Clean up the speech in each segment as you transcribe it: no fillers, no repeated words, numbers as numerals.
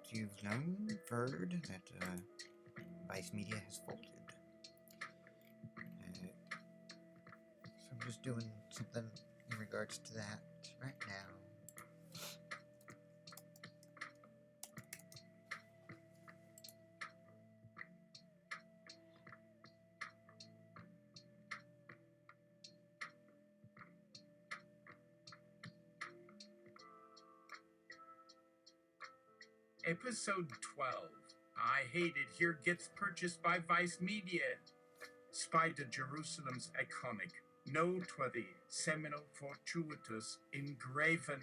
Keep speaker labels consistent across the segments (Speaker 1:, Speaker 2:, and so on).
Speaker 1: perhaps you've heard that Vice Media has folded. So I'm just doing something in regards to that right now.
Speaker 2: Episode 12, I Hate It Here, gets purchased by Vice Media. Spider Jerusalem's iconic, noteworthy, seminal, fortuitous, engraven,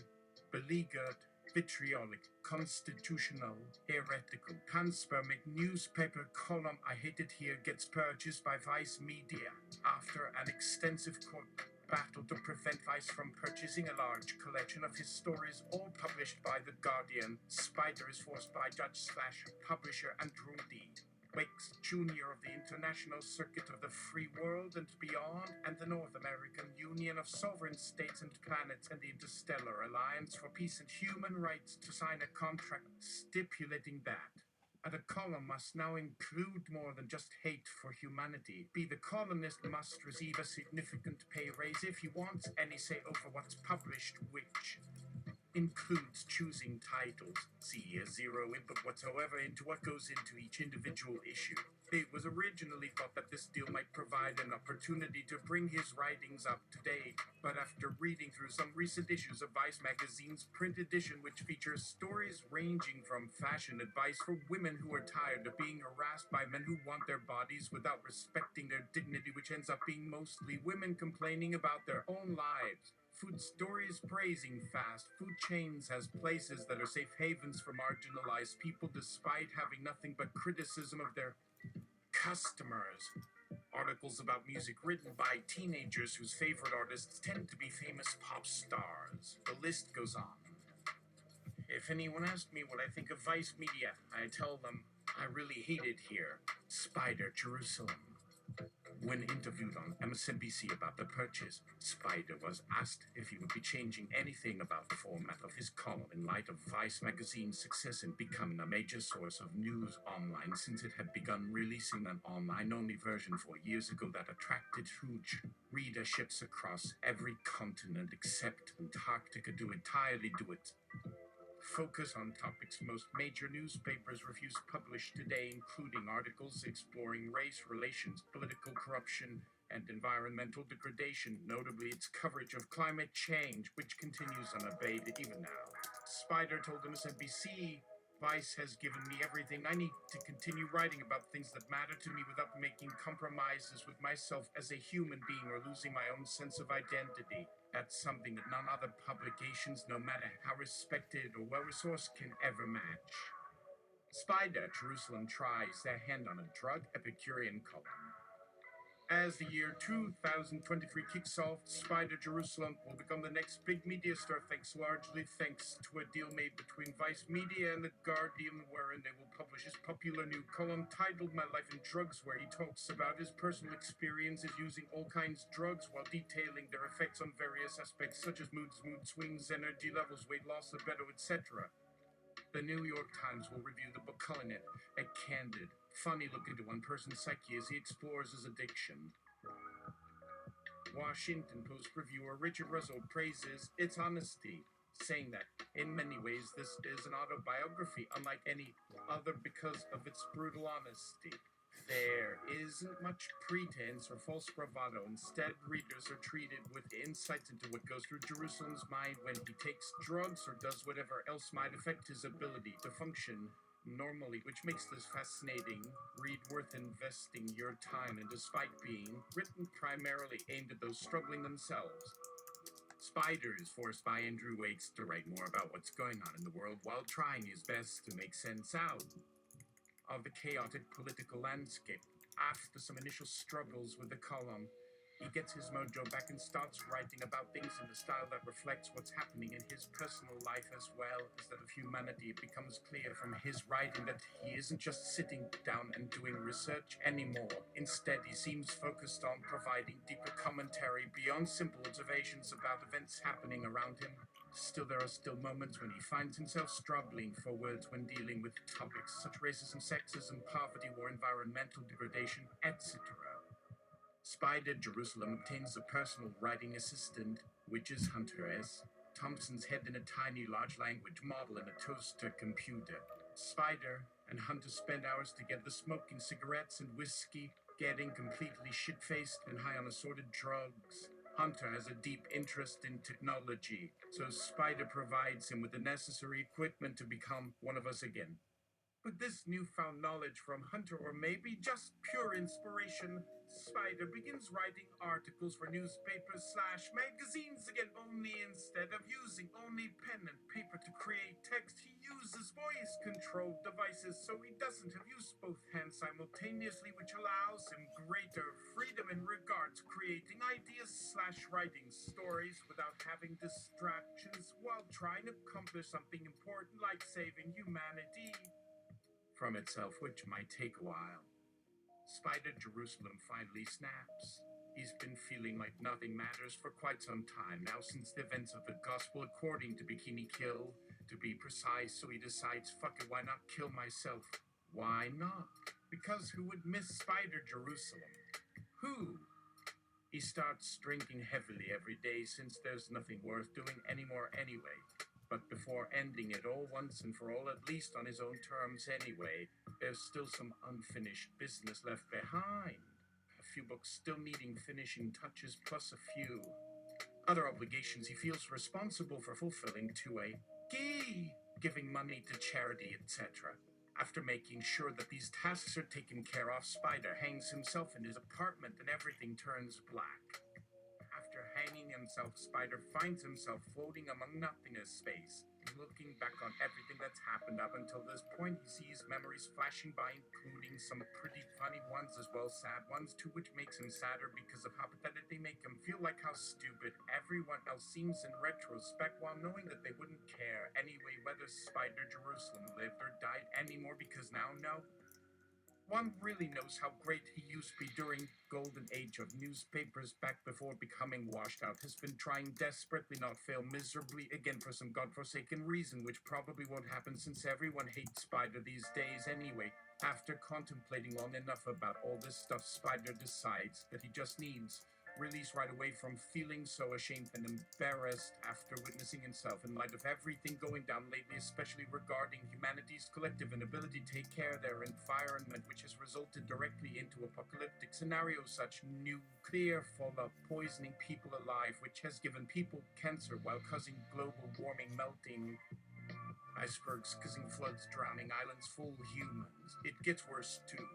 Speaker 2: beleaguered, vitriolic, constitutional, heretical, panspermic newspaper column I Hate It Here gets purchased by Vice Media after an extensive court battle to prevent Vice from purchasing a large collection of his stories, all published by The Guardian. Spider is forced by judge/publisher Andrew D. Wakes Jr. of the International Circuit of the Free World and Beyond, and the North American Union of Sovereign States and Planets, and the Interstellar Alliance for Peace and Human Rights to sign a contract stipulating that the column must now include more than just hate for humanity. The columnist must receive a significant pay raise if he wants any say over what's published, which includes choosing titles. He has zero input whatsoever into what goes into each individual issue. It was originally thought that this deal might provide an opportunity to bring his writings up to date, but after reading through some recent issues of Vice magazine's print edition, which features stories ranging from fashion advice for women who are tired of being harassed by men who want their bodies without respecting their dignity, which ends up being mostly women complaining about their own lives, food stories praising fast food chains as places that are safe havens for marginalized people despite having nothing but criticism of their customers, articles about music written by teenagers whose favorite artists tend to be famous pop stars. The list goes on. If anyone asks me what I think of Vice Media, I tell them I really hate it here. Spider Jerusalem. When interviewed on MSNBC about the purchase, Spider was asked if he would be changing anything about the format of his column in light of Vice magazine's success in becoming a major source of news online, since it had begun releasing an online-only version 4 years ago that attracted huge readerships across every continent except Antarctica. Focus on topics most major newspapers refuse to publish today, including articles exploring race relations, political corruption, and environmental degradation, notably its coverage of climate change, which continues unabated even now. Spider told MSNBC, Vice has given me everything I need to continue writing about things that matter to me without making compromises with myself as a human being or losing my own sense of identity. That's something that none other publications, no matter how respected or well-resourced, can ever match. Spider Jerusalem tries their hand on a drug Epicurean column. As the year 2023 kicks off, Spider Jerusalem will become the next big media star, largely thanks to a deal made between Vice Media and The Guardian, wherein they will publish his popular new column titled My Life in Drugs, where he talks about his personal experiences using all kinds of drugs while detailing their effects on various aspects such as mood swings, energy levels, weight loss, libido, etc. The New York Times will review the book, calling it a candid, funny look into one person's psyche as he explores his addiction. Washington Post reviewer Richard Russell praises its honesty, saying that in many ways this is an autobiography unlike any other because of its brutal honesty. There isn't much pretense or false bravado. Instead, readers are treated with insights into what goes through Jerusalem's mind when he takes drugs or does whatever else might affect his ability to function normally, which makes this fascinating read worth investing your time in, despite being written primarily aimed at those struggling themselves. Spider is forced by Andrew Wakes to write more about what's going on in the world while trying his best to make sense out of the chaotic political landscape. After some initial struggles with the column, he gets his mojo back and starts writing about things in the style that reflects what's happening in his personal life as well as that of humanity. It becomes clear from his writing that he isn't just sitting down and doing research anymore. Instead, he seems focused on providing deeper commentary beyond simple observations about events happening around him. Still, there are still moments when he finds himself struggling for words when dealing with topics such racism, sexism, poverty, war, environmental degradation, etc. Spider Jerusalem obtains a personal writing assistant, which is Hunter S. Thompson's head in a tiny large language model and a toaster computer. Spider and Hunter spend hours together smoking cigarettes and whiskey, getting completely shit-faced and high on assorted drugs. Hunter has a deep interest in technology, so Spider provides him with the necessary equipment to become one of us again. With this newfound knowledge from Hunter, or maybe just pure inspiration, Spider begins writing articles for newspapers / magazines again, only instead of using only pen and paper to create text, he uses voice-controlled devices, so he doesn't have use both hands simultaneously, which allows him greater freedom in regards creating ideas / writing stories without having distractions while trying to accomplish something important like saving humanity from itself, which might take a while. Spider Jerusalem finally snaps. He's been feeling like nothing matters for quite some time now, since the events of the gospel according to Bikini Kill, to be precise, so he decides, fuck it, why not kill myself? Why not? Because who would miss Spider Jerusalem? Who? He starts drinking heavily every day since there's nothing worth doing anymore anyway. But before ending it all once and for all, at least on his own terms anyway, there's still some unfinished business left behind. A few books still needing finishing touches, plus a few other obligations he feels responsible for fulfilling to a T, giving money to charity, etc. After making sure that these tasks are taken care of, Spider hangs himself in his apartment and everything turns black. After hanging himself, Spider finds himself floating among nothingness space. Looking back on everything that's happened up until this point, he sees memories flashing by, including some pretty funny ones as well as sad ones too, which makes him sadder because of how pathetic they make him feel, like how stupid everyone else seems in retrospect, while knowing that they wouldn't care anyway whether Spider Jerusalem lived or died anymore, because now, no. One really knows how great he used to be during golden age of newspapers back before becoming washed out, has been trying desperately, not fail miserably again for some godforsaken reason, which probably won't happen since everyone hates Spider these days anyway. After contemplating long enough about all this stuff, Spider decides that he just needs release right away from feeling so ashamed and embarrassed after witnessing himself in light of everything going down lately, especially regarding humanity's collective inability to take care of their environment, which has resulted directly into apocalyptic scenarios such nuclear fallout poisoning people alive, which has given people cancer while causing global warming, melting icebergs, causing floods, drowning islands full of humans. It gets worse too.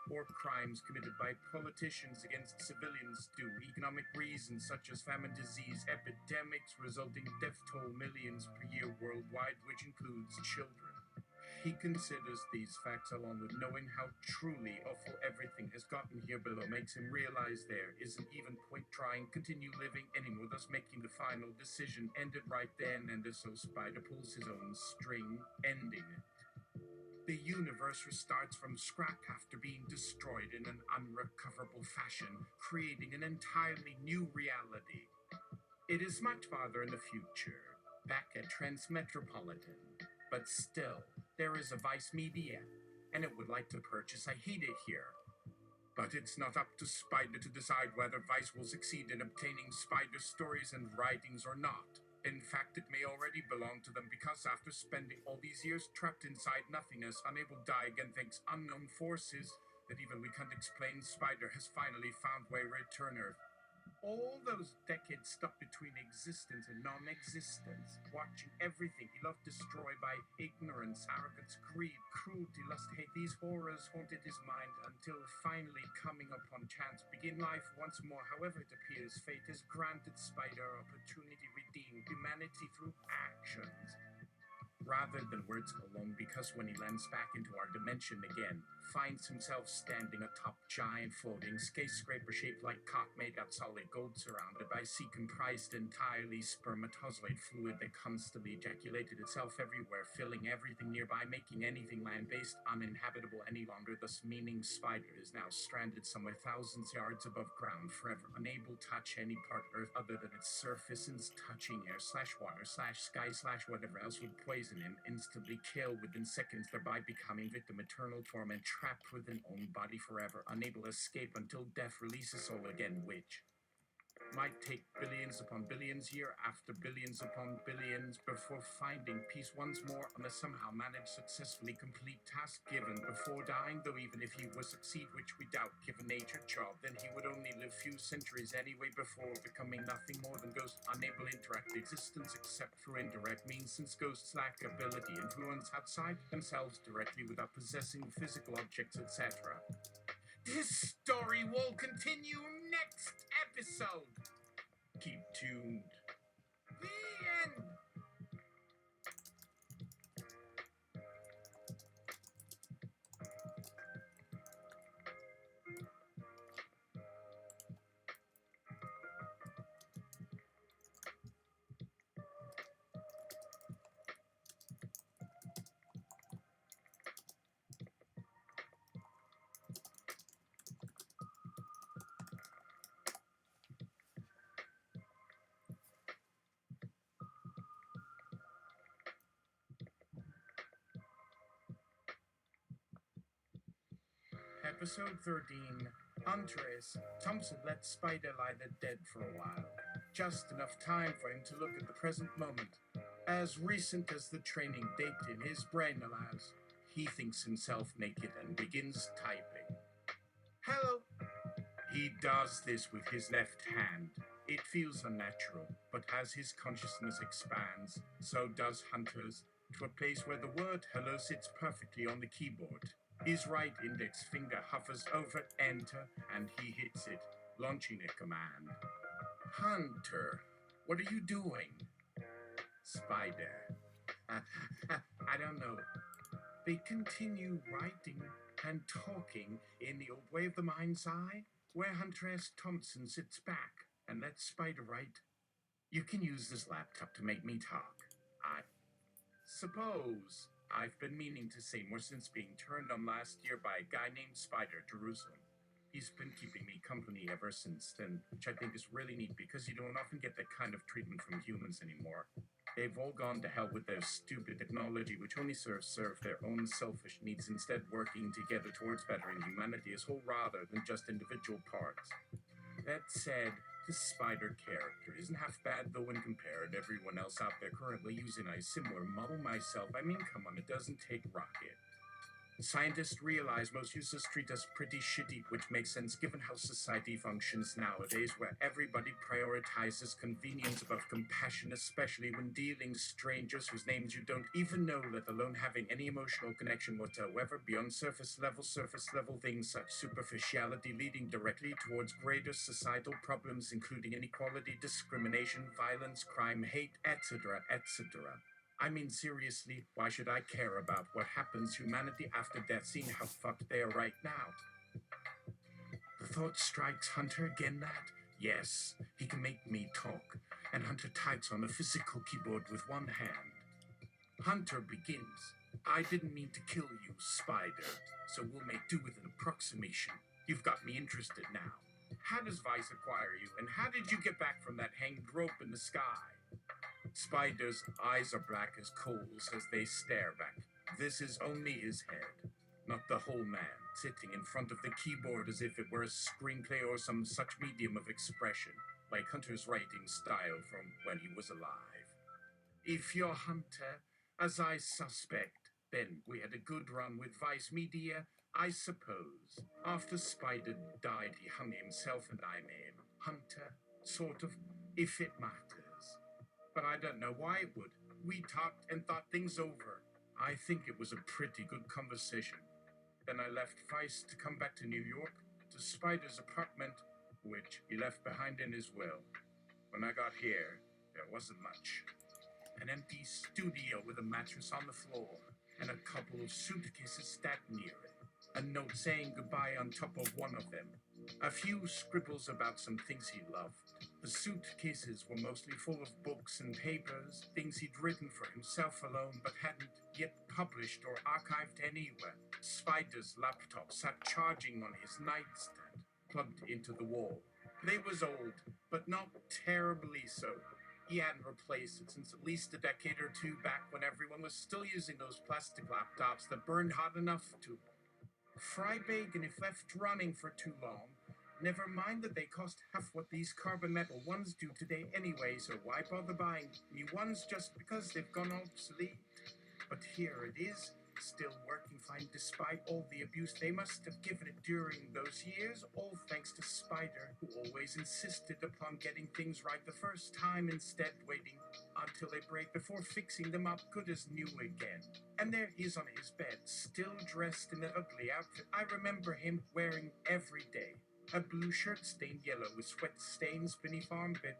Speaker 2: War crimes committed by politicians against civilians due to economic reasons such as famine, disease, epidemics, resulting death toll millions per year worldwide, which includes children. He considers these facts, along with knowing how truly awful everything has gotten here below, makes him realize there isn't even point trying to continue living anymore, thus making the final decision ended right then and there, so Spider pulls his own string, ending it. The universe restarts from scratch after being destroyed in an unrecoverable fashion, creating an entirely new reality. It is much farther in the future, back at Transmetropolitan, but still, there is a Vice Media, and it would like to purchase. I hate it here. But it's not up to Spider to decide whether Vice will succeed in obtaining Spider's stories and writings or not. In fact, it may already belong to them, because after spending all these years trapped inside nothingness, unable to die again thanks unknown forces that even we can't explain, Spider has finally found way to return Earth. All those decades stuck between existence and non-existence, watching everything he loved destroyed by ignorance, arrogance, greed, cruelty, lust, hate. These horrors haunted his mind until finally coming upon chance, begin life once more. However it appears, fate has granted Spider opportunity to redeem humanity through actions. rather than words alone, because when he lands back into our dimension again, finds himself standing atop giant floating skyscraper shaped like cock made out solid gold, surrounded by sea comprised entirely spermatozoid fluid that constantly ejaculated itself everywhere, filling everything nearby, making anything land-based uninhabitable any longer, thus meaning Spider is now stranded somewhere thousands yards above ground, forever unable to touch any part of Earth other than its surface, since touching air slash water slash sky slash whatever else would poison him, instantly kill within seconds, thereby becoming victim eternal torment, trapped within own body forever, unable to escape until death releases soul again, which might take billions upon billions, year after billions upon billions, before finding peace once more, unless somehow manage successfully complete task given before dying, though even if he would succeed, which we doubt given nature job, then he would only live few centuries anyway before becoming nothing more than ghost, unable to interact existence except through indirect means, since ghosts lack ability to influence outside themselves directly without possessing physical objects, etc. This story will continue next episode. Keep tuned. The end. Episode 13. Andres Thompson let Spider lie there dead for a while. Just enough time for him to look at the present moment. As recent as the training date in his brain allows, he thinks himself naked and begins typing. Hello. He does this with his left hand. It feels unnatural, but as his consciousness expands, so does Hunter's, to a place where the word hello sits perfectly on the keyboard. His right index finger hovers over enter, and he hits it, launching a command. Hunter, what are you doing? Spider. I don't know. They continue writing and talking in the old way of the mind's eye, where Hunter S. Thompson sits back and lets Spider write. You can use this laptop to make me talk. I suppose. I've been meaning to say more since being turned on last year by a guy named Spider Jerusalem. He's been keeping me company ever since then, which I think is really neat because you don't often get that kind of treatment from humans anymore. They've all gone to hell with their stupid technology, which only serve their own selfish needs, instead working together towards bettering humanity as whole rather than just individual parts. That said, this Spider character isn't half bad though when compared to everyone else out there currently using a similar model. Myself, I mean, come on, it doesn't take rocket. Scientists realize most users treat us pretty shitty, which makes sense given how society functions nowadays, where everybody prioritizes convenience above compassion, especially when dealing with strangers whose names you don't even know, let alone having any emotional connection whatsoever beyond surface level things, such superficiality leading directly towards greater societal problems, including inequality, discrimination, violence, crime, hate, etc., etc. I mean, seriously, why should I care about what happens to humanity after death, seeing how fucked they are right now? The thought strikes Hunter again that, yes, he can make me talk, and Hunter types on a physical keyboard with one hand. Hunter begins. I didn't mean to kill you, Spider, so we'll make do with an approximation. You've got me interested now. How does Vice acquire you, and how did you get back from that hanged rope in the sky? Spider's eyes are black as coals as they stare back. This is only his head, not the whole man, sitting in front of the keyboard as if it were a screenplay or some such medium of expression, like Hunter's writing style from when he was alive. If you're Hunter, as I suspect, then we had a good run with Vice Media, I suppose. After Spider died, he hung himself and I made him. Hunter, sort of, if it matters. But I don't know why it would. We talked and thought things over. I think it was a pretty good conversation. Then I left Vice to come back to New York, to Spider's apartment, which he left behind in his will. When I got here, there wasn't much. an empty studio with a mattress on the floor, and a couple of suitcases stacked near it. A note saying goodbye on top of one of them. A few scribbles about some things he loved. The suitcases were mostly full of books and papers, things he'd written for himself alone but hadn't yet published or archived anywhere. Spider's laptop sat charging on his nightstand, plugged into the wall. It was old, but not terribly so. He hadn't replaced it since at least a decade or two back when everyone was still using those plastic laptops that burned hot enough to fry bacon if left running for too long. Never mind that they cost half what these carbon metal ones do today anyway, so why bother buying new ones just because they've gone obsolete? But here it is, still working fine despite all the abuse they must have given it during those years, all thanks to Spider, who always insisted upon getting things right the first time instead waiting until they break before fixing them up good as new again. And there he is on his bed, still dressed in that ugly outfit I remember him wearing every day. A blue shirt stained yellow with sweat stains beneath armpit.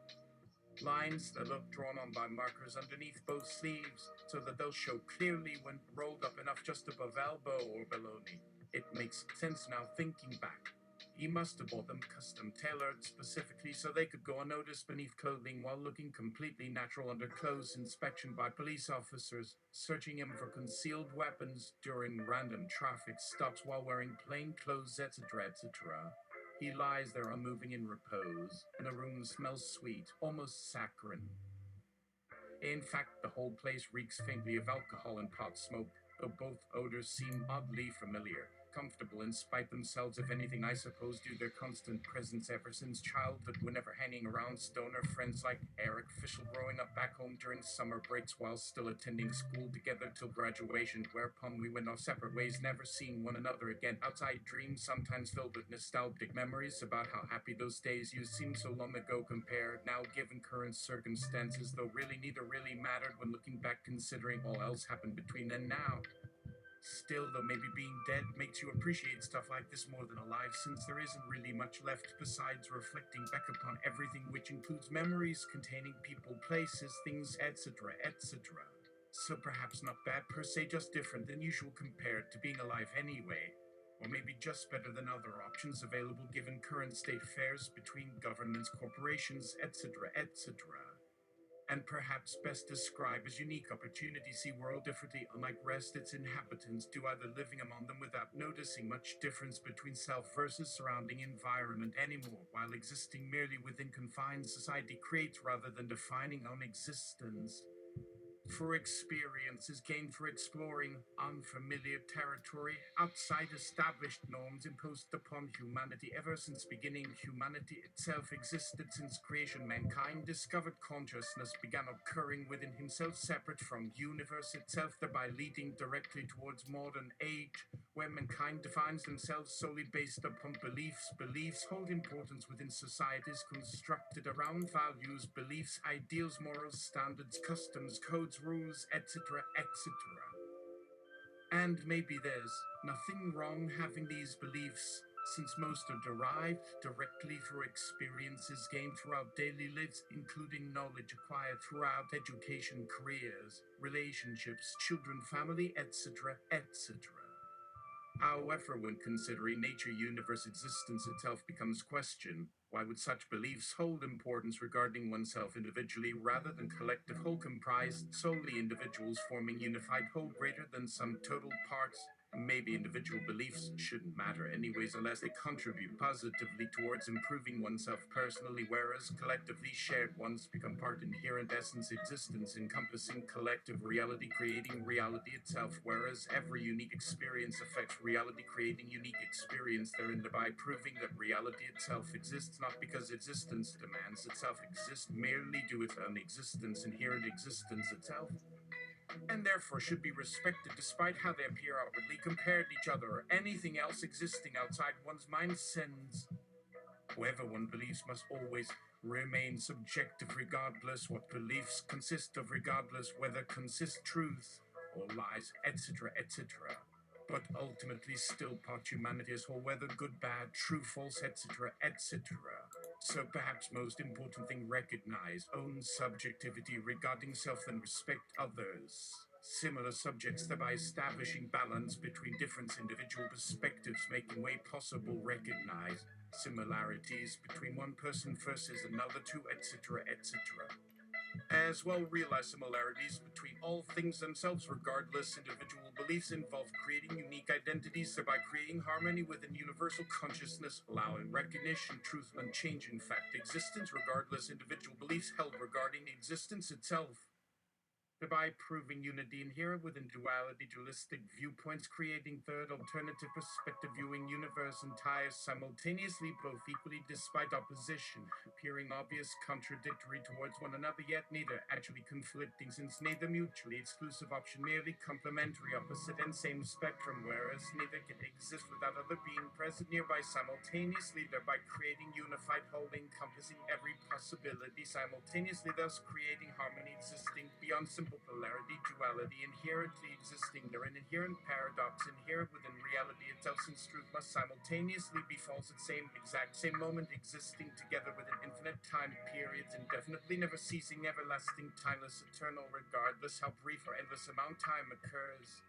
Speaker 2: Lines that look drawn on by markers underneath both sleeves, so that they'll show clearly when rolled up enough just above elbow or below knee. It makes sense now thinking back. He must have bought them custom tailored specifically so they could go unnoticed beneath clothing while looking completely natural under close inspection by police officers, searching him for concealed weapons during random traffic stops while wearing plain clothes, etc., etc. He lies there unmoving in repose, and the room smells sweet, almost saccharine. In fact, the whole place reeks faintly of alcohol and pot smoke, though both odors seem oddly familiar. Comfortable in spite themselves, if anything, I suppose, due to their constant presence ever since childhood, whenever hanging around stoner friends like Eric Fischel growing up back home during summer breaks while still attending school together till graduation, whereupon we went off separate ways, never seeing one another again. Outside dreams, sometimes filled with nostalgic memories about how happy those days used seem so long ago compared now, given current circumstances, though really neither really mattered when looking back, considering all else happened between then and now. Still, though, maybe being dead makes you appreciate stuff like this more than alive, since there isn't really much left besides reflecting back upon everything, which includes memories containing people, places, things, etc., etc. So perhaps not bad per se, just different than usual compared to being alive anyway. Or maybe just better than other options available given current state affairs between governments, corporations, etc., etc. And perhaps best describe as unique opportunities see world differently, unlike rest its inhabitants do, either living among them without noticing much difference between self versus surrounding environment anymore, while existing merely within confines society creates rather than defining own existence. For experiences gained for exploring unfamiliar territory outside established norms imposed upon humanity ever since beginning. Humanity itself existed since creation. Mankind discovered consciousness began occurring within himself, separate from universe itself, thereby leading directly towards modern age, where mankind defines themselves solely based upon beliefs. Beliefs hold importance within societies constructed around values, beliefs, ideals, morals, standards, customs, codes, rules, etc., etc. And maybe there's nothing wrong having these beliefs, since most are derived directly through experiences gained throughout daily lives, including knowledge acquired throughout education, careers, relationships, children, family, etc., etc. However, when considering nature, universe, existence itself becomes question, why would such beliefs hold importance regarding oneself individually rather than collective whole comprised solely individuals forming unified whole greater than some total parts? Maybe individual beliefs shouldn't matter anyways unless they contribute positively towards improving oneself personally, whereas collectively shared ones become part inherent essence existence encompassing collective reality creating reality itself, whereas every unique experience affects reality creating unique experience therein, thereby proving that reality itself exists not because existence demands itself exist, merely due to its own existence, inherent existence itself, and therefore should be respected despite how they appear outwardly compared to each other or anything else existing outside one's mind sends. Whoever one believes must always remain subjective regardless what beliefs consist of, regardless whether consist truth or lies, etc., etc. But ultimately still part humanity as whole, whether good, bad, true, false, etc., etc. So perhaps most important thing, recognize own subjectivity regarding self and respect others. Similar subjects, thereby establishing balance between different individual perspectives, making way possible, recognize similarities between one person versus another too, etc., etc. As well, realize similarities between all things themselves, regardless individual beliefs, involve creating unique identities, thereby creating harmony within universal consciousness, allowing recognition, truth, unchanging fact, existence, regardless individual beliefs held regarding existence itself, thereby proving unity inherent within duality, dualistic viewpoints, creating third alternative perspective, viewing universe entire simultaneously, both equally despite opposition, appearing obvious, contradictory towards one another, yet neither actually conflicting, since neither mutually exclusive option, merely complementary, opposite and same spectrum, whereas neither can exist without other being present nearby simultaneously, thereby creating unified whole encompassing every possibility simultaneously, thus creating harmony existing beyond simple polarity, duality, inherently existing there, an inherent paradox inherent within reality itself, since truth must simultaneously be false at same exact same moment, existing together within infinite time periods, indefinitely never ceasing, everlasting, timeless, eternal, regardless how brief or endless amount time occurs.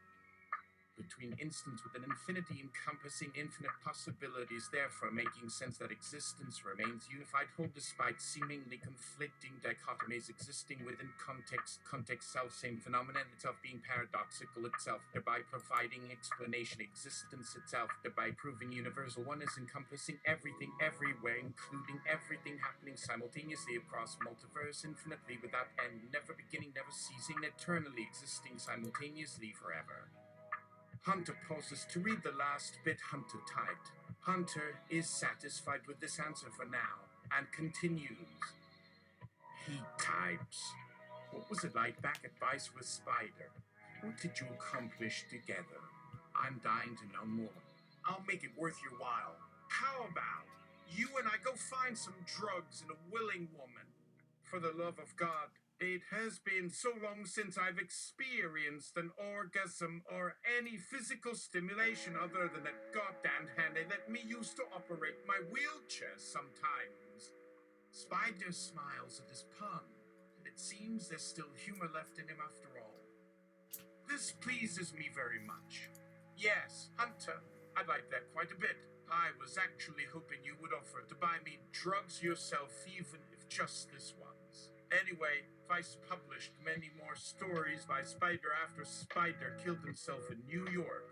Speaker 2: Between instants with an infinity encompassing infinite possibilities, therefore making sense that existence remains unified whole despite seemingly conflicting dichotomies existing within context, self, same phenomenon itself being paradoxical itself, thereby providing explanation, existence itself, thereby proving universal oneness encompassing everything everywhere, including everything happening simultaneously across multiverse, infinitely without end, never beginning, never ceasing, eternally existing simultaneously forever. Hunter pauses to read the last bit Hunter typed. Hunter is satisfied with this answer for now and continues. He types. What was it like back at Vice with Spider? What did you accomplish together? I'm dying to know more. I'll make it worth your while. How about you and I go find some drugs and a willing woman? For the love of God, it has been so long since I've experienced an orgasm or any physical stimulation other than that goddamn hand they let me use to operate my wheelchair sometimes. Spider smiles at his pun, and it seems there's still humor left in him after all. This pleases me very much. Yes, Hunter, I'd like that quite a bit. I was actually hoping you would offer to buy me drugs yourself, even if just this once. Anyway, Vice published many more stories by Spider after Spider killed himself in New York.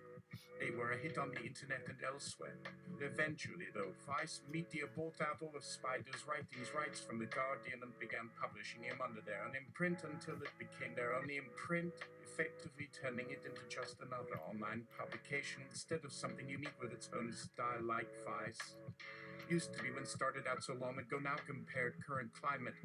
Speaker 2: They were a hit on the internet and elsewhere. Eventually, though, Vice Media bought out all of Spider's writings rights from The Guardian and began publishing him under their own imprint until it became their only imprint, effectively turning it into just another online publication instead of something unique with its own style like Vice. Used to be when started out so long ago, now compared current climate.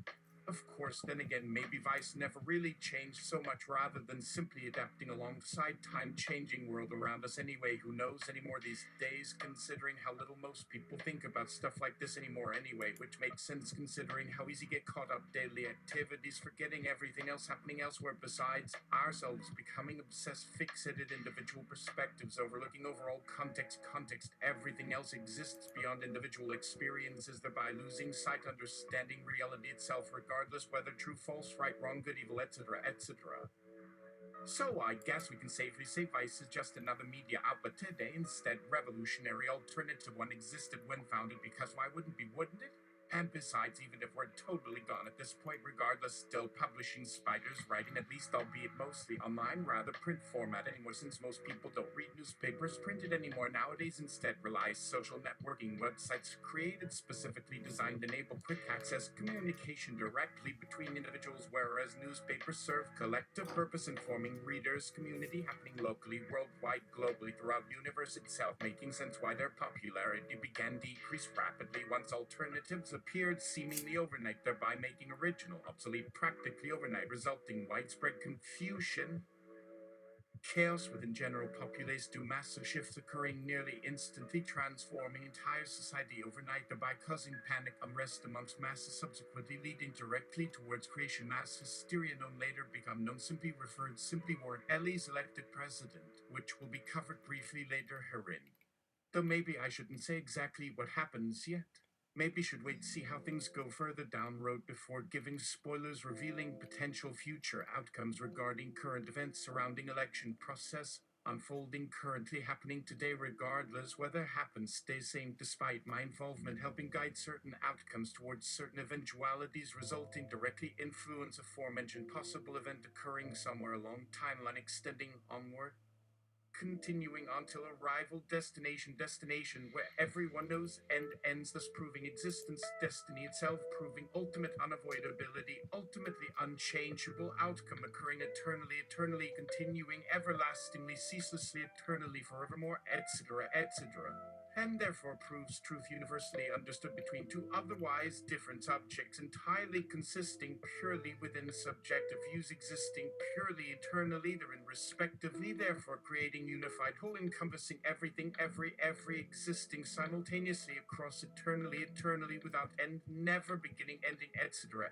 Speaker 2: Of course, then again, maybe Vice never really changed so much rather than simply adapting alongside time-changing world around us anyway. Who knows anymore these days, considering how little most people think about stuff like this anymore anyway, which makes sense considering how easy get caught up daily activities, forgetting everything else happening elsewhere besides ourselves, becoming obsessed, fixated individual perspectives, overlooking overall context, everything else exists beyond individual experiences, thereby losing sight, understanding reality itself, regardless whether true, false, right, wrong, good, evil, etc., etc. So I guess we can safely say Vice is just another media outlet today. Instead, revolutionary alternative one existed when founded, because why wouldn't it? And besides, even if we're totally gone at this point, regardless, still publishing Spider's writing, at least albeit mostly online, rather print format anymore, since most people don't read newspapers printed anymore nowadays. Instead, relies social networking websites created specifically designed to enable quick access communication directly between individuals, whereas newspapers serve collective purpose, informing readers, community happening locally, worldwide, globally, throughout the universe itself, making sense why their popularity began decrease rapidly once alternatives appeared seemingly overnight, thereby making original obsolete practically overnight, resulting widespread confusion, chaos within general populace due massive shifts occurring nearly instantly, transforming entire society overnight, thereby causing panic, unrest amongst masses, subsequently leading directly towards creation mass hysteria, known later become known simply referred simply word Ellie's elected president, which will be covered briefly later herein. Though maybe I shouldn't say exactly what happens yet. Maybe should wait to see how things go further down road before giving spoilers revealing potential future outcomes regarding current events surrounding election process unfolding currently happening today regardless whether happens stays same despite my involvement helping guide certain outcomes towards certain eventualities resulting directly influence aforementioned possible event occurring somewhere along timeline extending onward continuing until arrival destination where everyone knows end ends thus proving existence destiny itself proving ultimate unavoidability ultimately unchangeable outcome occurring eternally continuing everlastingly ceaselessly eternally forevermore etc and therefore proves truth universally understood between two otherwise different subjects entirely consisting purely within subjective views existing purely eternally therein respectively therefore creating unified whole encompassing everything every existing simultaneously across eternally without end never beginning ending etc.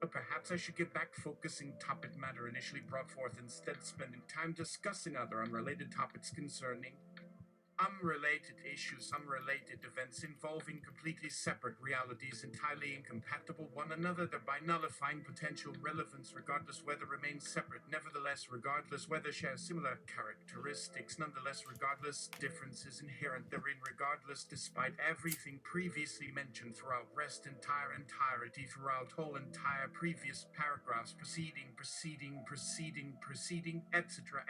Speaker 2: But perhaps I should get back focusing topic matter initially brought forth instead spending time discussing other unrelated topics concerning unrelated issues, unrelated events involving completely separate realities entirely incompatible one another, thereby nullifying potential relevance regardless whether remain separate, nevertheless regardless whether share similar characteristics, nonetheless regardless differences inherent therein, regardless despite everything previously mentioned throughout entirety throughout whole entire previous paragraphs proceeding, etc.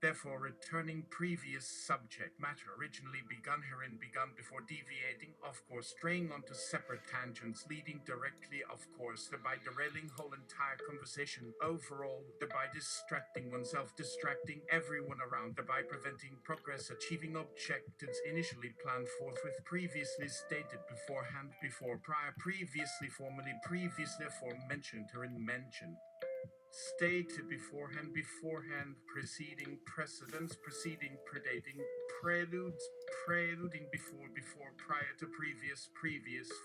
Speaker 2: Therefore, returning previous subject matter originally begun herein begun before deviating, of course, straying onto separate tangents, leading directly, of course, thereby derailing whole entire conversation overall, thereby distracting oneself, distracting everyone around, thereby preventing progress, achieving objectives initially planned forthwith, previously stated beforehand, before prior, previously formally, previously aforementioned, herein mentioned. Stated beforehand, preceding, precedence, preceding, predating, preludes, preluding before, prior to previous,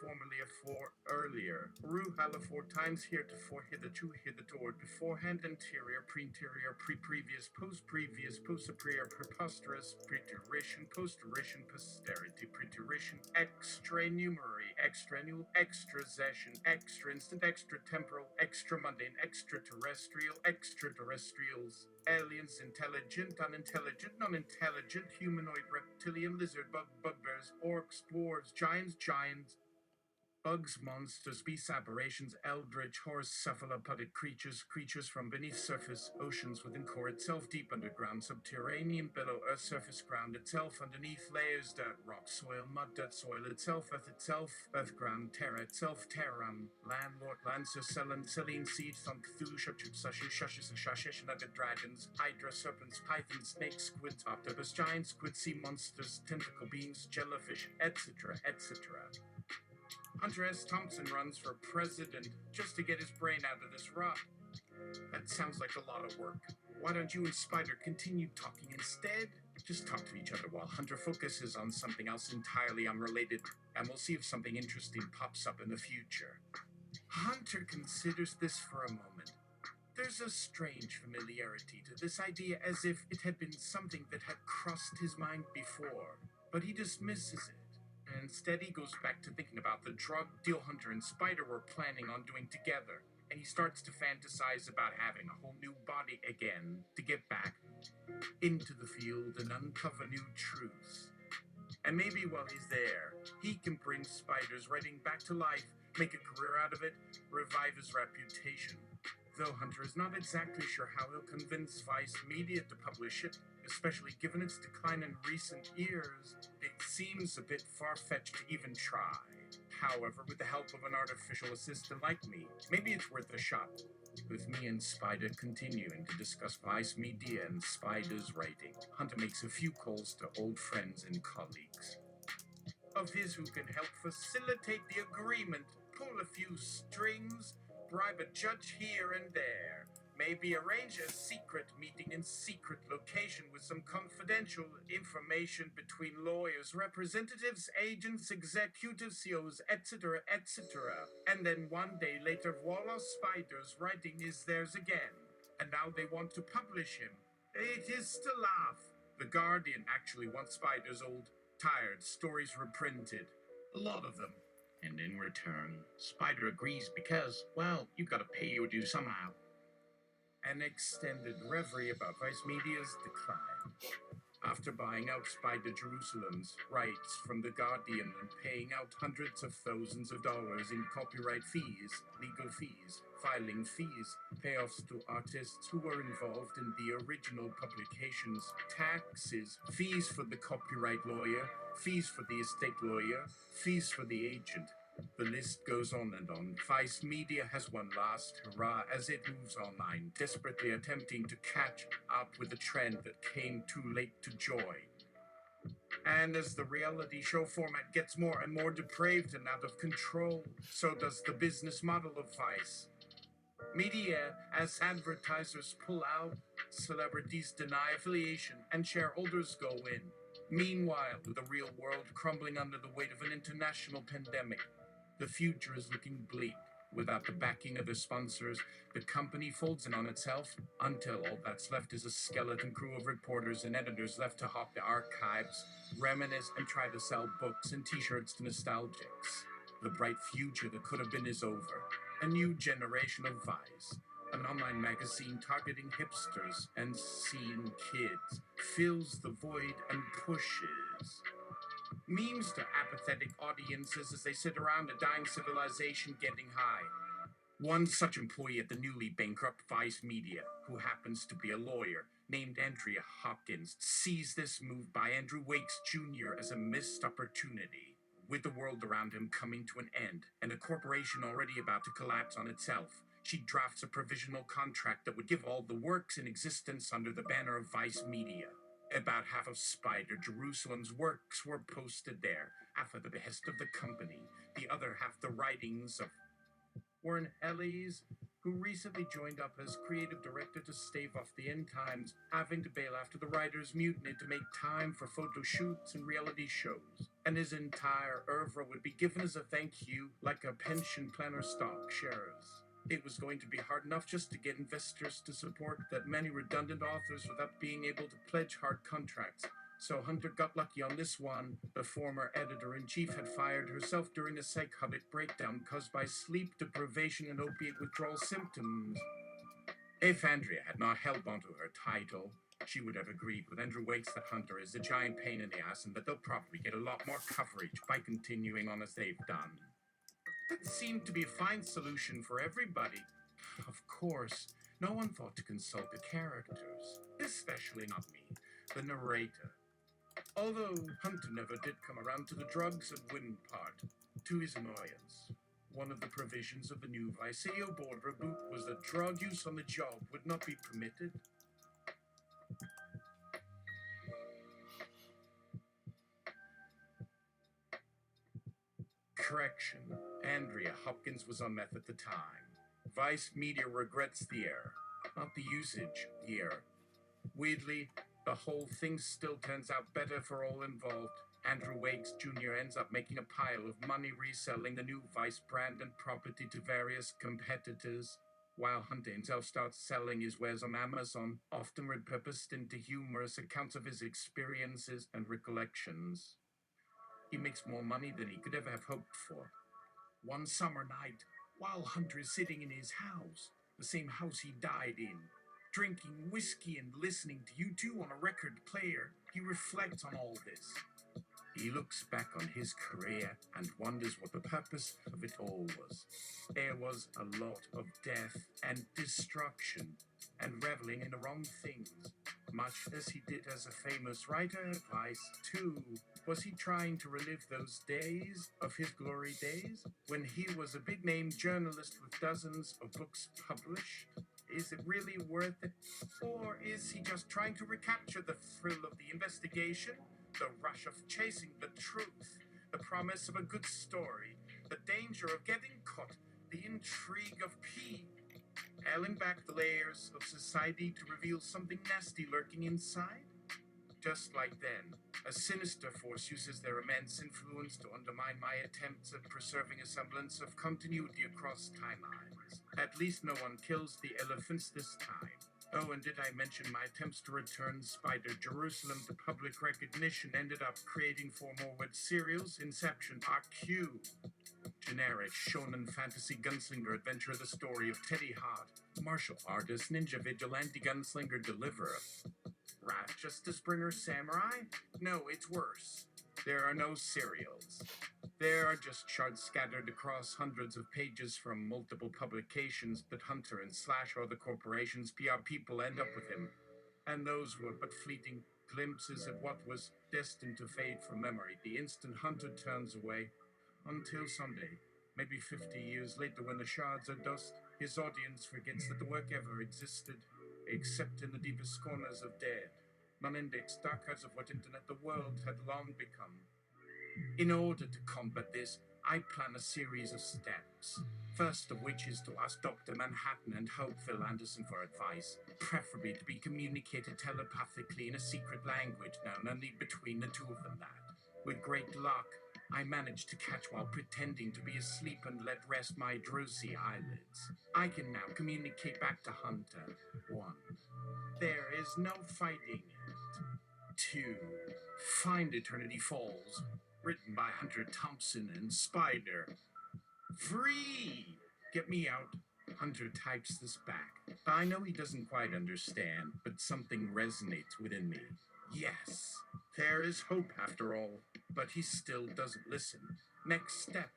Speaker 2: formerly afore, earlier. Ruhala four times, heretofore, hitherto, hitherto, beforehand, anterior, previous, post-superior, preposterous, preterition, posteration, posterity, preterition, extranumerary, extraneal, extrazession, extra instant, extra temporal, extra mundane, extraterrestrials, aliens, intelligent, unintelligent, non-intelligent, humanoid, reptilian, lizard, bugbears, orcs, dwarves, giants, bugs, monsters, beasts, aberrations, eldritch, horse, cephalopodic creatures from beneath surface, oceans within core itself, deep underground, subterranean, below earth, surface, ground itself, underneath layers, dirt, rock, soil, mud, dirt, soil itself, earth, ground, terra itself, terram, landlord, lancer, selene, seed, thunk, Cthulhu, shushes, nugget, dragons, hydra, serpents, pythons, snakes, squids, octopus, giants, squid, sea monsters, tentacle beings, jellyfish, etc. Hunter S. Thompson runs for president just to get his brain out of this rut. That sounds like a lot of work. Why don't you and Spider continue talking instead? Just talk to each other while Hunter focuses on something else entirely unrelated, and we'll see if something interesting pops up in the future. Hunter considers this for a moment. There's a strange familiarity to this idea as if it had been something that had crossed his mind before, but he dismisses it. And instead, he goes back to thinking about the drug deal Hunter and Spider were planning on doing together, and he starts to fantasize about having a whole new body again to get back into the field and uncover new truths. And maybe while he's there, he can bring Spider's writing back to life, make a career out of it, revive his reputation. Though Hunter is not exactly sure how he'll convince Vice Media to publish it, especially given its decline in recent years, it seems a bit far-fetched to even try. However, with the help of an artificial assistant like me, maybe it's worth a shot. With me and Spider continuing to discuss Vice Media and Spider's writing, Hunter makes a few calls to old friends and colleagues of his who can help facilitate the agreement, pull a few strings, bribe a judge here and there, maybe arrange a secret meeting in secret location with some confidential information between lawyers, representatives, agents, executives, CEOs, etc. And then one day later, voila, Spider's writing is theirs again. And now they want to publish him. It is to laugh. The Guardian actually wants Spider's old Tired stories were printed, a lot of them. And in return, Spider agrees because, well, you gotta pay your due somehow. An extended reverie about Vice Media's decline. After buying out Spider Jerusalem's rights from The Guardian and paying out hundreds of thousands of dollars in copyright fees, legal fees, filing fees, payoffs to artists who were involved in the original publications, taxes, fees for the copyright lawyer, fees for the estate lawyer, fees for the agent. The list goes on and on. Vice Media has one last hurrah as it moves online, desperately attempting to catch up with a trend that came too late to join. And as the reality show format gets more and more depraved and out of control, so does the business model of Vice Media. As advertisers pull out, celebrities deny affiliation, and shareholders go in. Meanwhile, with the real world crumbling under the weight of an international pandemic, the future is looking bleak. Without the backing of their sponsors, the company folds in on itself until all that's left is a skeleton crew of reporters and editors left to hawk the archives, reminisce, and try to sell books and t-shirts to nostalgics. The bright future that could have been is over. A new generation of Vice, an online magazine targeting hipsters and scene kids, fills the void and pushes memes to apathetic audiences as they sit around a dying civilization getting high. One such employee at the newly bankrupt Vice Media, who happens to be a lawyer, named Andrea Hopkins, sees this move by Andrew Wakes Jr. as a missed opportunity. With the world around him coming to an end, and a corporation already about to collapse on itself, she drafts a provisional contract that would give all the works in existence under the banner of Vice Media. About half of Spider Jerusalem's works were posted there, half at the behest of the company, the other half the writings of Warren Ellis, who recently joined up as creative director to stave off the end times, having to bail after the writers mutinied to make time for photo shoots and reality shows. And his entire oeuvre would be given as a thank you, like a pension plan or stock shares. It was going to be hard enough just to get investors to support that many redundant authors without being able to pledge hard contracts. So Hunter got lucky on this one. The former editor-in-chief had fired herself during a psychotic breakdown caused by sleep deprivation and opiate withdrawal symptoms. If Andrea had not held onto her title, she would have agreed with Andrew Wakes that Hunter is a giant pain in the ass and that they'll probably get a lot more coverage by continuing on as they've done. That seemed to be a fine solution for everybody. Of course, no one thought to consult the characters, especially not me, the narrator. Although Hunter never did come around to the drugs and women part, to his annoyance. One of the provisions of the new Vice-AO board reboot was that drug use on the job would not be permitted. Correction, Andrea Hopkins was on meth at the time. Vice Media regrets the error, not the usage, the error. Weirdly, the whole thing still turns out better for all involved. Andrew Wakes Jr. ends up making a pile of money reselling the new Vice brand and property to various competitors, while Hunter himself starts selling his wares on Amazon, often repurposed into humorous accounts of his experiences and recollections. He makes more money than he could ever have hoped for. One summer night, while Hunter is sitting in his house, the same house he died in, drinking whiskey and listening to U2 on a record player, he reflects on all this. He looks back on his career and wonders what the purpose of it all was. There was a lot of death and destruction and reveling in the wrong things, much as he did as a famous writer at Vice, too. Was he trying to relive those days of his glory days, when he was a big-name journalist with dozens of books published? Is it really worth it? Or is he just trying to recapture the thrill of the investigation, the rush of chasing the truth, the promise of a good story, the danger of getting caught, the intrigue of peeling back the layers of society to reveal something nasty lurking inside? Just like then, a sinister force uses their immense influence to undermine my attempts at preserving a semblance of continuity across timelines. At least no one kills the elephants this time. Oh, and did I mention my attempts to return Spider Jerusalem to public recognition ended up creating 4 more web serials? Inception, RQ, generic shonen fantasy gunslinger adventure, the story of Teddy Hart, martial artist, ninja vigilante gunslinger deliverer. Wrath Justice Bringer Samurai? No, it's worse. There are no serials. There are just shards scattered across hundreds of pages from multiple publications, but Hunter and Slash are the corporation's PR people end up with him. And those were but fleeting glimpses of what was destined to fade from memory the instant Hunter turns away. Until someday, maybe 50 years later, when the shards are dust, his audience forgets that the work ever existed, except in the deepest corners of dead, non-indexed archives of what internet the world had long become. In order to combat this, I plan a series of steps. First of which is to ask Dr. Manhattan and Hope Phil Anderson for advice, preferably to be communicated telepathically in a secret language known only between the two of them that, with great luck, I managed to catch while pretending to be asleep and let rest my drowsy eyelids. I can now communicate back to Hunter. 1. There is no fighting it. 2. Find Eternity Falls, written by Hunter Thompson and Spider. 3. Get me out. Hunter types this back. I know he doesn't quite understand, but something resonates within me. Yes, there is hope after all, but he still doesn't listen. Next step.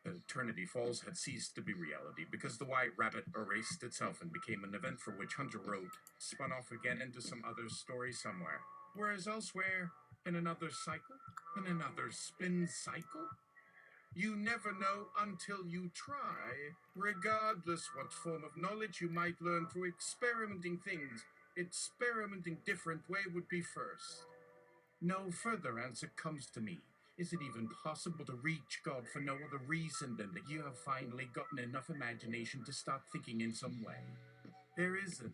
Speaker 2: Eternity Falls had ceased to be reality because the White Rabbit erased itself and became an event for which Hunter wrote, spun off again into some other story somewhere. Whereas elsewhere, in another cycle, in another spin cycle, you never know until you try, regardless what form of knowledge you might learn through experimenting things. Experimenting different way would be first. No further answer comes to me. Is it even possible to reach God for no other reason than that you have finally gotten enough imagination to start thinking in some way? There isn't.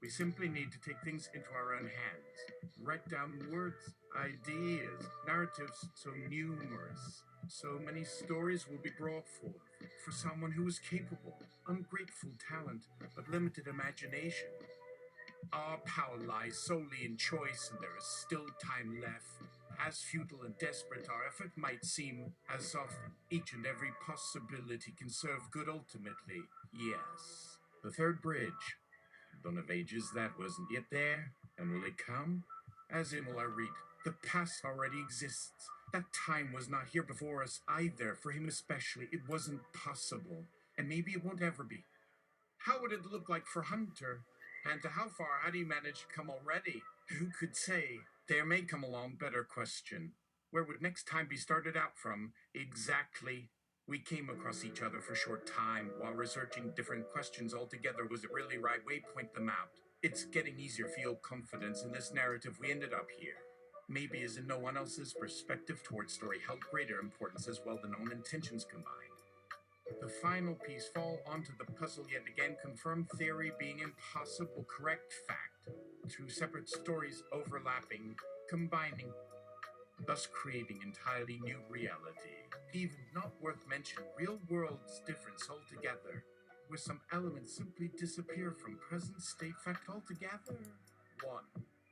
Speaker 2: We simply need to take things into our own hands. Write down words, ideas, narratives so numerous. So many stories will be brought forth for someone who is capable, ungrateful talent, but limited imagination. Our power lies solely in choice, and there is still time left. As futile and desperate our effort might seem, as often each and every possibility can serve good ultimately. Yes. The third bridge. Dawn of Ages that wasn't yet there, and will it come? As in will I read, the past already exists. That time was not here before us either, for him especially. It wasn't possible, and maybe it won't ever be. How would it look like for Hunter? And to how far had he managed to come already? Who could say? There may come along better question. Where would next time be started out from? Exactly. We came across each other for a short time while researching different questions altogether. Was it really right way? Point them out. It's getting easier to feel confidence in this narrative we ended up here. Maybe as in no one else's perspective towards story held greater importance as well than own intentions combined. The final piece fall onto the puzzle yet again confirmed theory being impossible, correct fact. Two separate stories overlapping, combining, thus creating entirely new reality. Even not worth mentioning, real world's difference altogether, where some elements simply disappear from present state fact altogether. 1.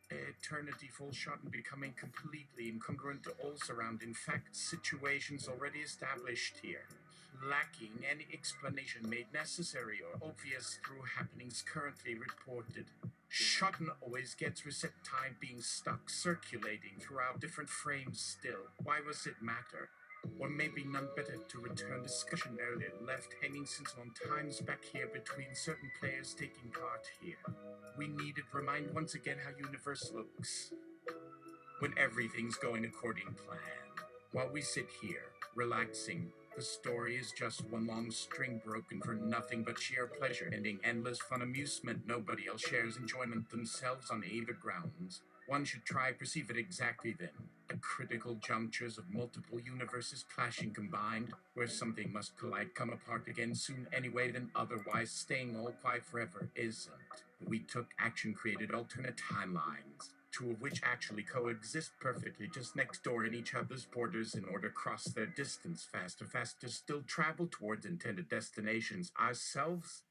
Speaker 2: Eternity falls short in becoming completely incongruent to all surrounding facts, situations already established here, lacking any explanation made necessary or obvious through happenings currently reported. Shotton always gets reset time being stuck, circulating throughout different frames still. Why was it matter? Or maybe none better to return discussion earlier left hanging since on times back here between certain players taking part here. We needed to remind once again how universe looks when everything's going according plan. While we sit here, relaxing, the story is just one long string broken for nothing but sheer pleasure, ending endless fun amusement. Nobody else shares enjoyment themselves on either grounds. One should try perceive it exactly then. The critical junctures of multiple universes clashing combined, where something must collide, come apart again soon anyway than otherwise, staying all quiet forever isn't. We took action, created alternate timelines, two of which actually coexist perfectly just next door in each other's borders in order to cross their distance faster, still travel towards intended destinations. Ourselves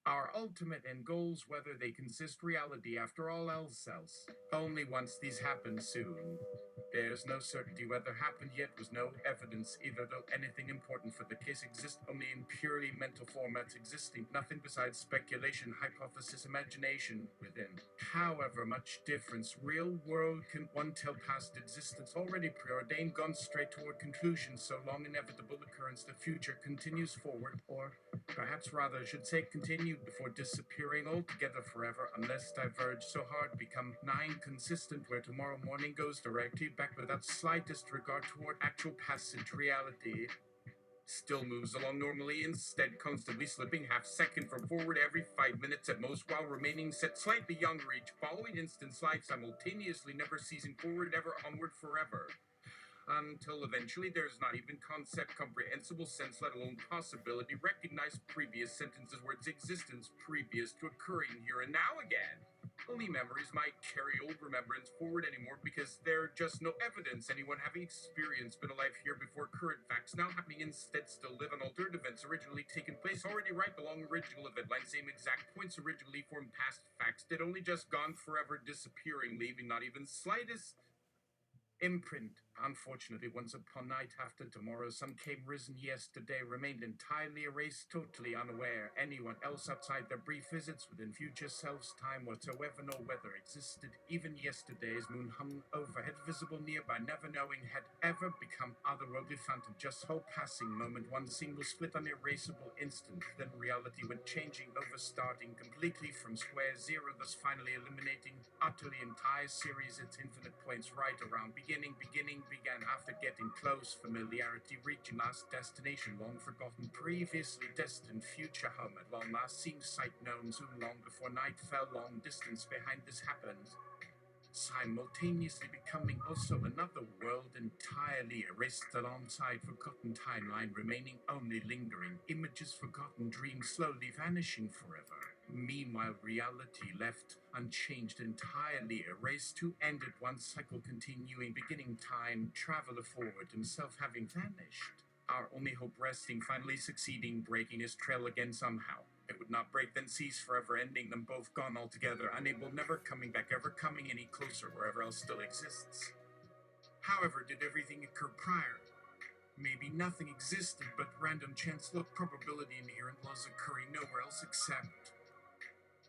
Speaker 2: Our ultimate end goals, whether they consist reality after all else. Only once these happen soon. There's no certainty whether happened yet was no evidence either, though anything important for the case exists only in purely mental formats existing, nothing besides speculation, hypothesis, imagination within. However much difference, real world can one tell past existence, already preordained, gone straight toward conclusion, so long inevitable occurrence the future continues forward, or perhaps rather should say continued before disappearing altogether forever, unless diverge so hard become nigh inconsistent where tomorrow morning goes directly back without slightest regard toward actual passage reality. Still moves along normally, instead constantly slipping half second from forward every 5 minutes at most, while remaining set slightly younger each following instance, life simultaneously never ceasing forward, ever onward forever. Until eventually there's not even concept, comprehensible sense, let alone possibility, recognized previous sentences, words, existence previous to occurring here and now again. Only memories might carry old remembrance forward anymore because there's just no evidence anyone having experienced been alive here before current facts now happening instead still live on altered events originally taken place already right along original event line, same exact points originally formed past facts that only just gone forever disappearing, leaving not even slightest imprint. Unfortunately, once upon night after tomorrow, some came risen yesterday, remained entirely erased, totally unaware. Anyone else outside their brief visits within future selves, time whatsoever, no weather existed. Even yesterday's moon hung overhead, visible nearby, never knowing had ever become otherworldly phantom. Just whole passing moment, one single split, unerasable instant. Then reality went changing over, starting completely from square zero, thus finally eliminating utterly entire series, its infinite points right around. Beginning began after getting close, familiarity reaching last destination, long forgotten, previously destined future home, at long last seeing sight known soon, long before night fell, long distance behind this happened, simultaneously becoming also another world entirely erased alongside forgotten timeline, remaining only lingering images, forgotten dreams slowly vanishing forever. Meanwhile, reality left unchanged, entirely erased, to end at one cycle continuing, beginning time, traveler forward, himself having vanished. Our only hope resting, finally succeeding, breaking his trail again somehow. It would not break, then cease, forever ending them both gone altogether, unable, never coming back, ever coming any closer wherever else still exists. However, did everything occur prior? Maybe nothing existed, but random chance, look, probability, inherent laws occurring nowhere else except.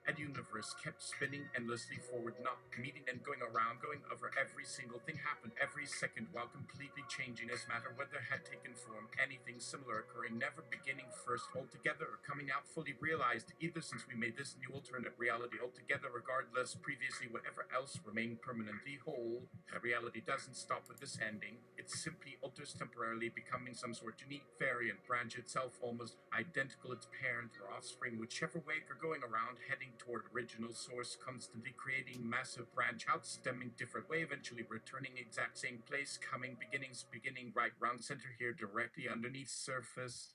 Speaker 2: A universe kept spinning endlessly forward, not meeting and going around, going over. Every single thing happened every second while completely changing as matter, whether had taken form, anything similar occurring, never beginning first altogether or coming out fully realized, either since we made this new alternate reality altogether, regardless previously whatever else remained permanently whole. That reality doesn't stop with this ending, it simply alters temporarily, becoming some sort of unique variant branch itself, almost identical its parent or offspring, whichever way you're going around, heading toward original source, constantly creating massive branch out, stemming different way, eventually returning exact same place, coming beginning right round center here, directly underneath surface,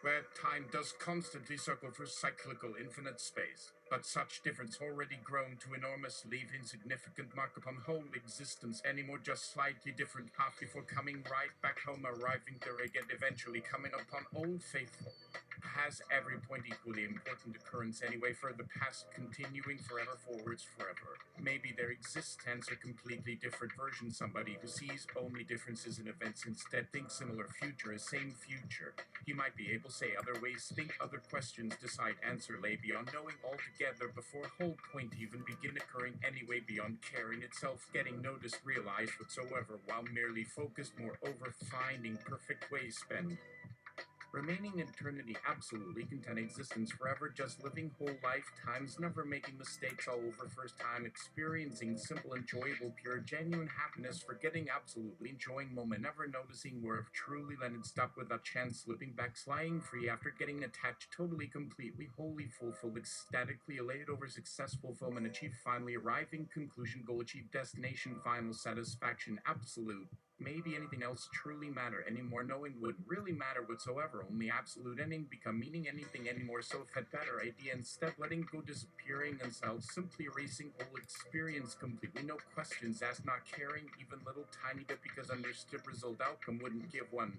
Speaker 2: where time does constantly circle through cyclical infinite space, but such difference already grown to enormous, leave insignificant mark upon whole existence anymore, just slightly different path before coming right back home, arriving there again, eventually coming upon old faithful. Has every point equally important occurrence anyway, further past continuing forever, forwards forever. Maybe their existence are completely different versions, somebody who sees only differences in events instead thinks similar future as same future. He might be able to say other ways, think other questions, decide answer lay beyond knowing altogether before whole point even begin occurring anyway, beyond caring itself, getting noticed, realized whatsoever, while merely focused moreover, finding perfect ways spend. Remaining eternity absolutely content existence forever, just living whole lifetimes, never making mistakes all over, first time experiencing simple, enjoyable, pure, genuine happiness, forgetting absolutely, enjoying moment, never noticing worth, truly landed, stuck without chance, slipping back, flying free after getting attached, totally, completely, wholly fulfilled, ecstatically elated over successful fulfillment, achieved, finally arriving, conclusion, goal achieved, destination, final satisfaction, absolute. Maybe anything else truly matter anymore, knowing wouldn't really matter whatsoever, only absolute ending become meaning anything anymore, so if had better idea instead, letting go, disappearing themselves, simply erasing whole experience completely, no questions asked, not caring even little tiny bit, because understood result outcome wouldn't give one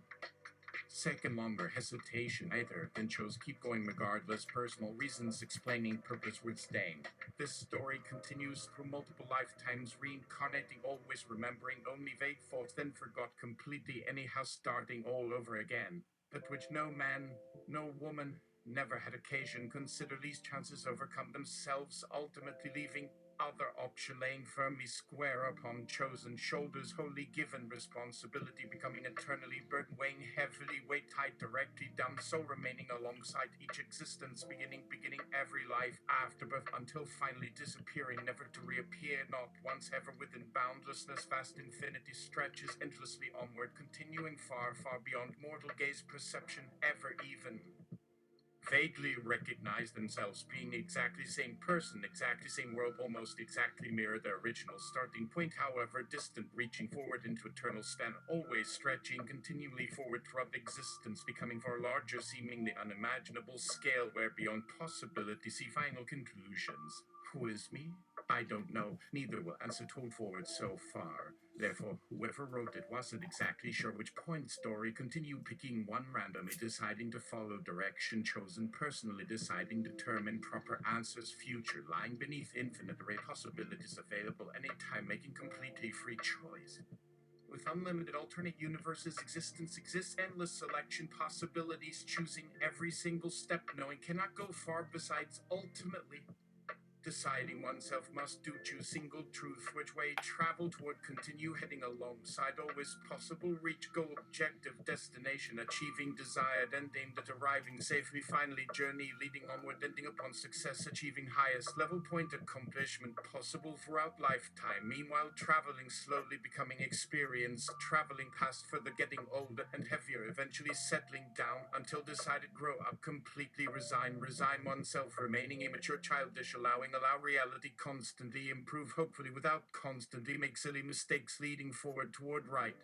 Speaker 2: second longer hesitation either, then chose keep going regardless, personal reasons explaining purpose worth staying. This story continues through multiple lifetimes, reincarnating, always remembering only vague thoughts, then forgot completely, anyhow starting all over again. But which no man, no woman, never had occasion consider these chances overcome themselves, ultimately leaving other option laying firmly square upon chosen shoulders, wholly given responsibility, becoming eternally burdened, weighing heavily, weight tied directly down, so remaining alongside each existence, beginning every life after birth, until finally disappearing, never to reappear, not once ever, within boundlessness, vast infinity stretches endlessly onward, continuing far, far beyond mortal gaze, perception, ever even vaguely recognize themselves being exactly the same person, exactly same world, almost exactly mirror their original starting point, however distant, reaching forward into eternal span, always stretching continually forward throughout existence, becoming far larger, seemingly unimaginable scale, where beyond possibility see final conclusions. Who is me? I don't know. Neither will answer told forward so far. Therefore, whoever wrote it wasn't exactly sure which point story, continue picking one randomly, deciding to follow direction chosen personally, deciding determine proper answers, future lying beneath infinite array possibilities available anytime, making completely free choice. With unlimited alternate universes, existence exists, endless selection possibilities, choosing every single step, knowing cannot go far besides ultimately deciding oneself must do, choose single truth, which way travel toward, continue heading alongside, always possible, reach goal, objective, destination, achieving desired end, aimed at arriving safely, finally journey leading onward, ending upon success, achieving highest level point, accomplishment possible throughout lifetime, meanwhile traveling slowly, becoming experienced, traveling past further, getting older and heavier, eventually settling down until decided grow up, completely resign oneself, remaining immature, childish, allow reality constantly improve, hopefully without constantly make silly mistakes, leading forward toward right.